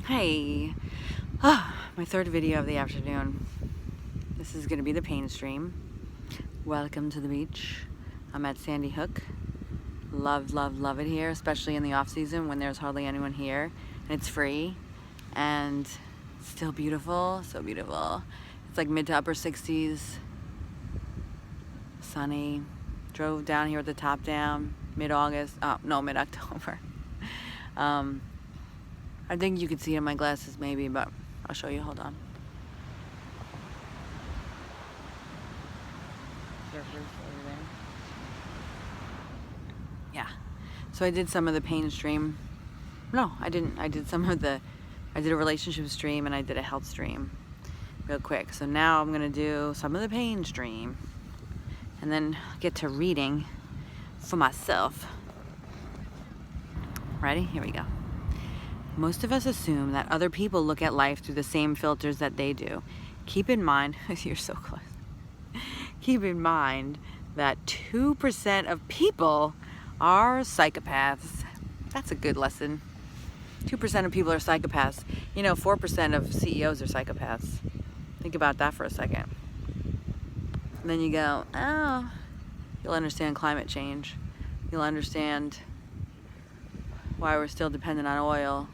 Hey, my third video of the afternoon. This is going to be the pain stream. Welcome to the beach. I'm at Sandy Hook. Love, love, love it here, especially in the off season when there's hardly anyone here and it's free and still beautiful, so beautiful. It's like mid to upper 60s, sunny. Drove down here with the top down, mid-October. I think you could see it in my glasses maybe, but I'll show you, hold on. Yeah, so I did some of the pain stream. No, I didn't. I did a relationship stream and I did a health stream real quick. So now I'm gonna do some of the pain stream and then get to reading for myself. Ready? Here we go. Most of us assume that other people look at life through the same filters that they do. Keep in mind, you're so close. Keep in mind that 2% of people are psychopaths. That's a good lesson. 2% of people are psychopaths. 4% of CEOs are psychopaths. Think about that for a second. And then you go, oh, you'll understand climate change. You'll understand why we're still dependent on oil.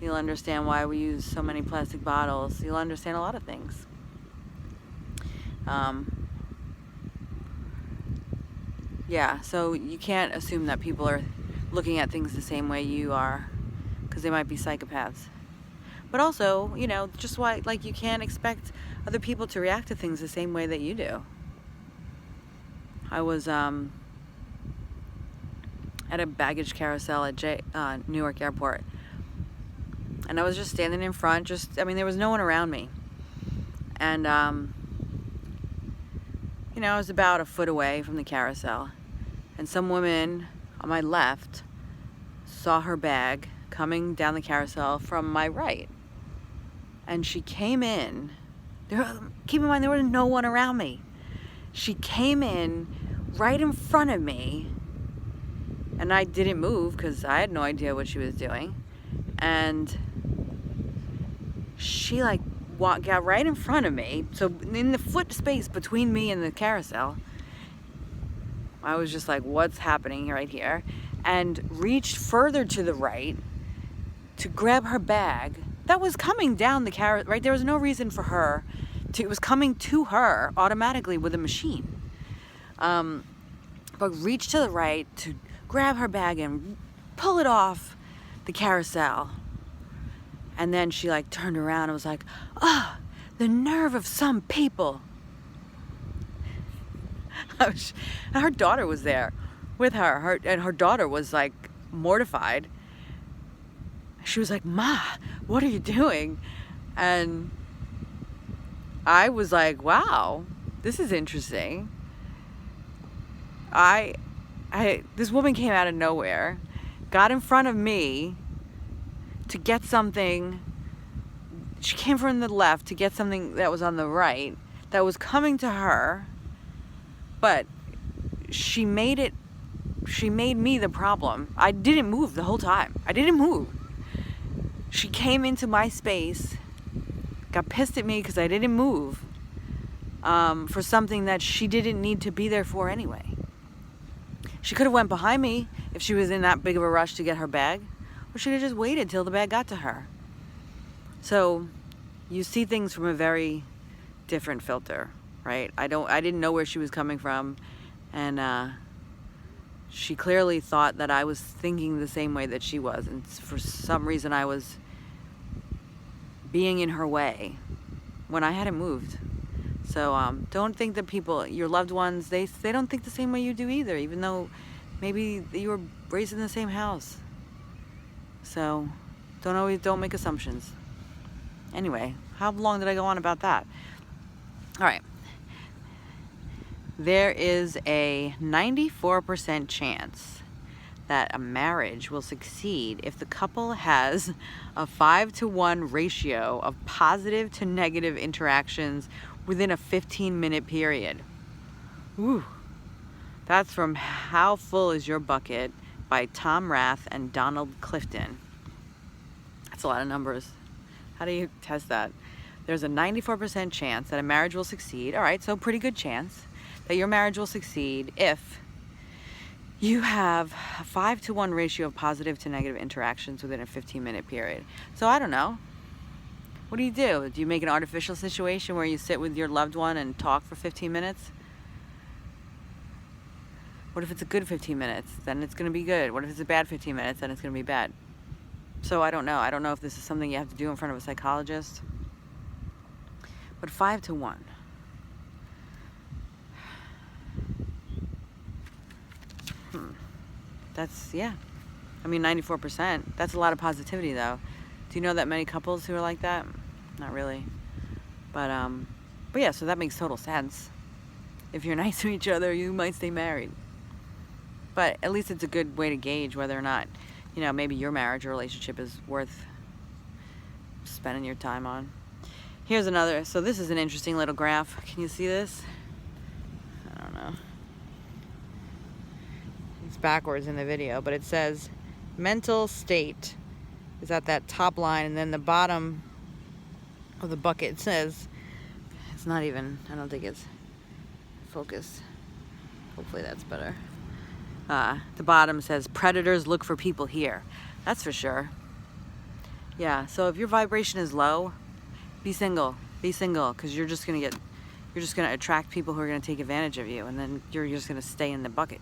You'll understand why we use so many plastic bottles. You'll understand a lot of things. Yeah, so you can't assume that people are looking at things the same way you are, because they might be psychopaths. But also, just like you can't expect other people to react to things the same way that you do. I was at a baggage carousel at Newark Airport. And I was just standing in front, there was no one around me. And, I was about a foot away from the carousel. And some woman on my left saw her bag coming down the carousel from my right. And she came in. Keep in mind, there was no one around me. She came in right in front of me. And I didn't move because I had no idea what she was doing. And she got right in front of me. So in the foot space between me and the carousel, I was just like, what's happening right here? And reached further to the right to grab her bag that was coming down the carousel, right? There was no reason for her it was coming to her automatically with a machine. But reached to the right to grab her bag and pull it off the carousel. And then she turned around and was like, oh, the nerve of some people. And her daughter was there with her, and her daughter was mortified. She was like, Ma, what are you doing? And I was like, wow, this is interesting. This woman came out of nowhere, got in front of me to get something. She came from the left to get something that was on the right that was coming to her, but she made me the problem. I didn't move the whole time. I didn't move. She came into my space, got pissed at me because I didn't move for something that she didn't need to be there for anyway. She could have went behind me if she was in that big of a rush to get her bag, or she could have just waited till the bag got to her. So you see things from a very different filter, right? I didn't know where she was coming from, and she clearly thought that I was thinking the same way that she was, and for some reason I was being in her way when I hadn't moved. So don't think that people, your loved ones, they don't think the same way you do either, even though maybe you were raised in the same house. So don't make assumptions. Anyway, how long did I go on about that? All right. There is a 94% chance that a marriage will succeed if the couple has a 5-to-1 ratio of positive to negative interactions within a 15-minute period. Ooh. That's from How Full Is Your Bucket by Tom Rath and Donald Clifton. That's a lot of numbers. How do you test that? There's a 94% chance that a marriage will succeed. All right, so pretty good chance that your marriage will succeed if you have a 5-to-1 ratio of positive to negative interactions within a 15-minute period. So I don't know. What do? Do you make an artificial situation where you sit with your loved one and talk for 15 minutes? What if it's a good 15 minutes? Then it's going to be good. What if it's a bad 15 minutes? Then it's going to be bad. So I don't know. I don't know if this is something you have to do in front of a psychologist. But 5-to-1. That's, yeah. I mean, 94%. That's a lot of positivity, though. Do you know that many couples who are like that? Not really. But yeah, so that makes total sense. If you're nice to each other, you might stay married. But at least it's a good way to gauge whether or not, maybe your marriage or relationship is worth spending your time on. Here's another. So this is an interesting little graph. Can you see this? I don't know. It's backwards in the video, but it says mental state is at that top line, and then the bottom of the bucket says, it's not even, I don't think it's focused. Hopefully that's better. The bottom says predators look for people here. That's for sure. Yeah, so if your vibration is low, be single, because you're just gonna attract people who are gonna take advantage of you, and then you're just gonna stay in the bucket.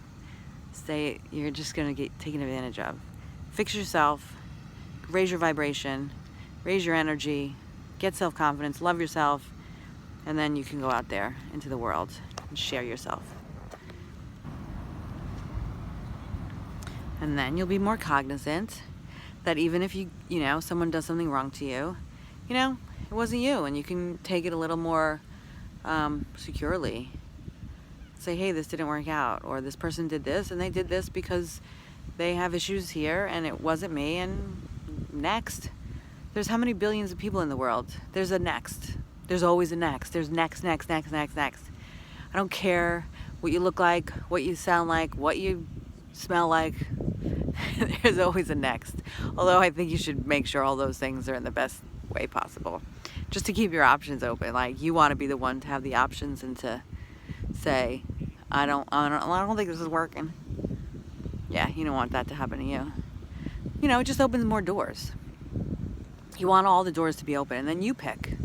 You're just gonna get taken advantage of. Fix yourself, raise your vibration, raise your energy, get self-confidence, love yourself, and then you can go out there into the world and share yourself. And then you'll be more cognizant that even if someone does something wrong to you, it wasn't you, and you can take it a little more securely. Say, hey, this didn't work out, or this person did this, and they did this because they have issues here, and it wasn't me, and next. There's how many billions of people in the world? There's a next. There's always a next. There's next. I don't care what you look like, what you sound like, what you smell like. There's always a next. Although I think you should make sure all those things are in the best way possible, just to keep your options open. Like, you want to be the one to have the options and to say, I don't think this is working. Yeah, you don't want that to happen to you. It just opens more doors. You want all the doors to be open, and then you pick.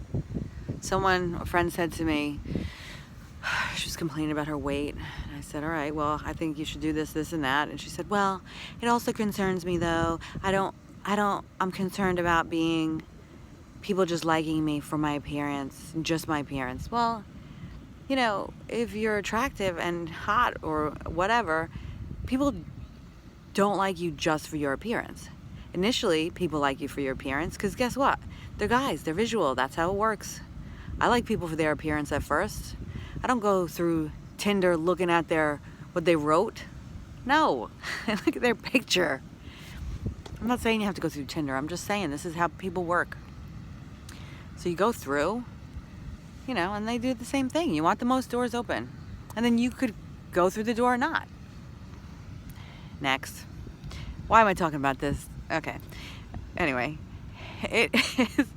A friend said to me, she was complaining about her weight. And I said, all right, well, I think you should do this, this, and that. And she said, well, it also concerns me, though. I'm concerned about people just liking me for my appearance, and just my appearance. Well, if you're attractive and hot or whatever, people don't like you just for your appearance. Initially, people like you for your appearance because guess what? They're guys, they're visual, that's how it works. I like people for their appearance at first. I don't go through Tinder looking at what they wrote. No, I look at their picture. I'm not saying you have to go through Tinder. I'm just saying this is how people work. So you go through, and they do the same thing. You want the most doors open. And then you could go through the door or not. Next. Why am I talking about this? Okay. Anyway, it is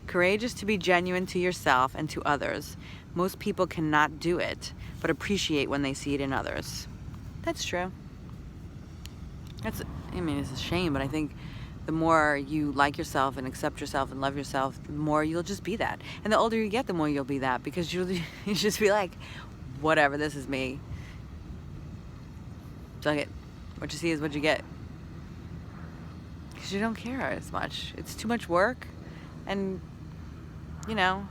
courageous to be genuine to yourself and to others. Most people cannot do it, but appreciate when they see it in others. That's true. It's a shame, but I think the more you like yourself and accept yourself and love yourself, the more you'll just be that. And the older you get, the more you'll be that, because you just be like, whatever, this is me. Suck it. What you see is what you get. Because you don't care as much. It's too much work, and you don't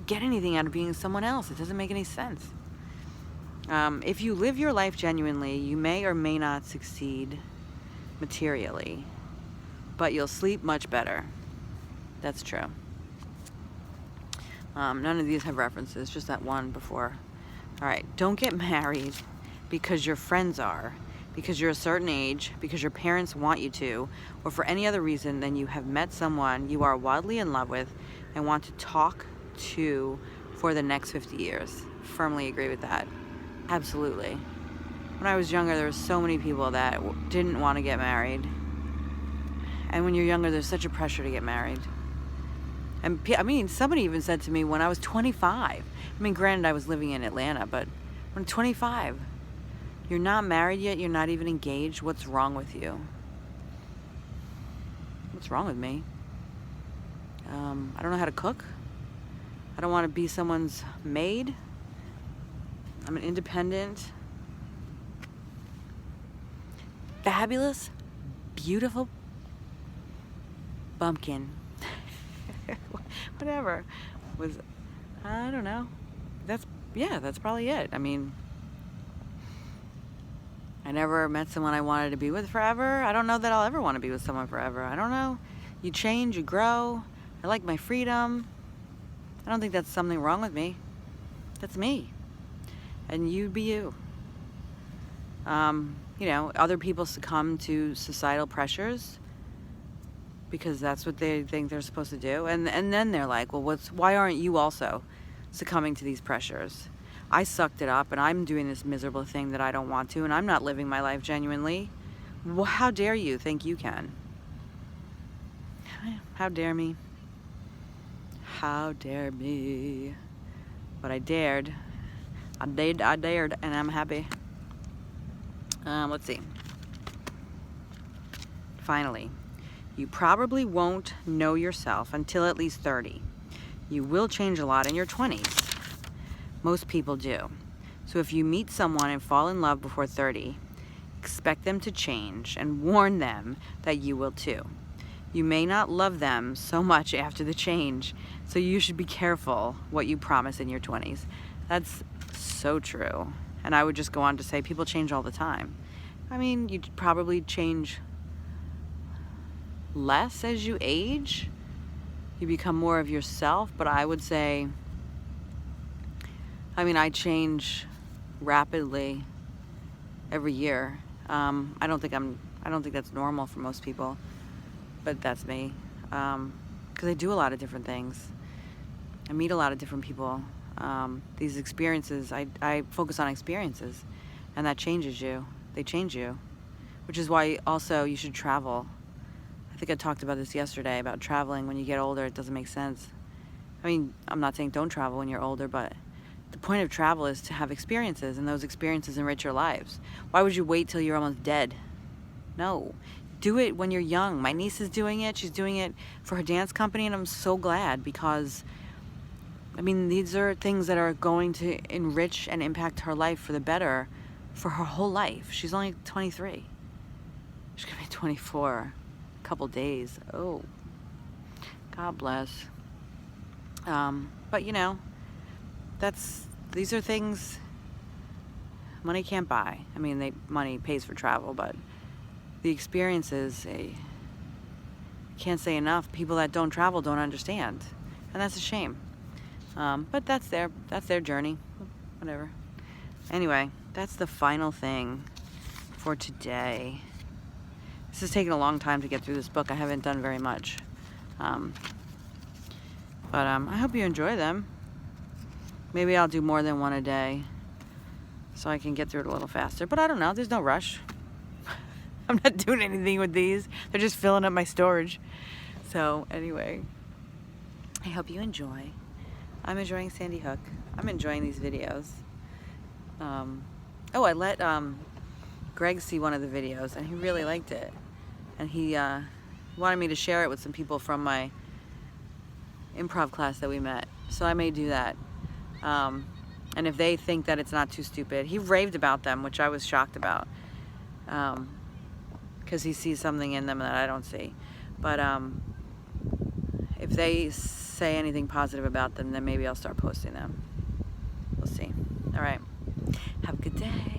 get anything out of being someone else. It doesn't make any sense. If you live your life genuinely, you may or may not succeed materially, but you'll sleep much better. That's true. None of these have references, just that one before. All right, don't get married because your friends are, because you're a certain age, because your parents want you to, or for any other reason than you have met someone you are wildly in love with and want to talk to for the next 50 years. Firmly agree with that. Absolutely. When I was younger, there were so many people that didn't want to get married. And when you're younger, there's such a pressure to get married. And I mean, somebody even said to me when I was 25, I mean, granted, I was living in Atlanta, but when 25, you're not married yet, you're not even engaged, what's wrong with you? What's wrong with me? I don't know how to cook. I don't want to be someone's maid. I'm an independent, fabulous, beautiful bumpkin. Whatever. I don't know. That's probably it. I mean, I never met someone I wanted to be with forever. I don't know that I'll ever want to be with someone forever. I don't know. You change, you grow. I like my freedom. I don't think that's something wrong with me. That's me. And you be you. You know, other people succumb to societal pressures because that's what they think they're supposed to do. And then they're like, well, why aren't you also succumbing to these pressures? I sucked it up and I'm doing this miserable thing that I don't want to, and I'm not living my life genuinely. Well, how dare you think you can? How dare me? How dare me? But I dared. I dared, and I'm happy. Let's see. Finally, you probably won't know yourself until at least 30. You will change a lot in your 20s. Most people do. So if you meet someone and fall in love before 30, expect them to change and warn them that you will too. You may not love them so much after the change, so you should be careful what you promise in your 20s. That's so true. And I would just go on to say people change all the time. I mean, you probably change less as you age. You become more of yourself, but I would say, I mean, I change rapidly every year. I don't think that's normal for most people, but that's me. Because I do a lot of different things. I meet a lot of different people. These experiences, I focus on experiences, and that changes you. They change you, which is why also you should travel. I think I talked about this yesterday, about traveling when you get older. It doesn't make sense. I mean, I'm not saying don't travel when you're older, but the point of travel is to have experiences, and those experiences enrich your lives. Why would you wait till you're almost dead? No. Do it when you're young. My niece is doing it. She's doing it for her dance company, and I'm so glad because, I mean, these are things that are going to enrich and impact her life for the better for her whole life. She's only 23. She's going to be 24 a couple days. Oh, God bless. But, you know, these are things money can't buy. I mean, money pays for travel, but the experiences, can't say enough. People that don't travel don't understand, and that's a shame. But that's their journey. Whatever. Anyway, that's the final thing for today. This has taken a long time to get through this book. I haven't done very much. But I hope you enjoy them. Maybe I'll do more than one a day so I can get through it a little faster. But I don't know. There's no rush. I'm not doing anything with these. They're just filling up my storage. So anyway, I hope you enjoy. I'm enjoying Sandy Hook. I'm enjoying these videos. I let Greg see one of the videos, and he really liked it. And he wanted me to share it with some people from my improv class that we met. So I may do that. And if they think that it's not too stupid, he raved about them, which I was shocked about. Because he sees something in them that I don't see. But if they say anything positive about them, then maybe I'll start posting them. We'll see. All right. Have a good day.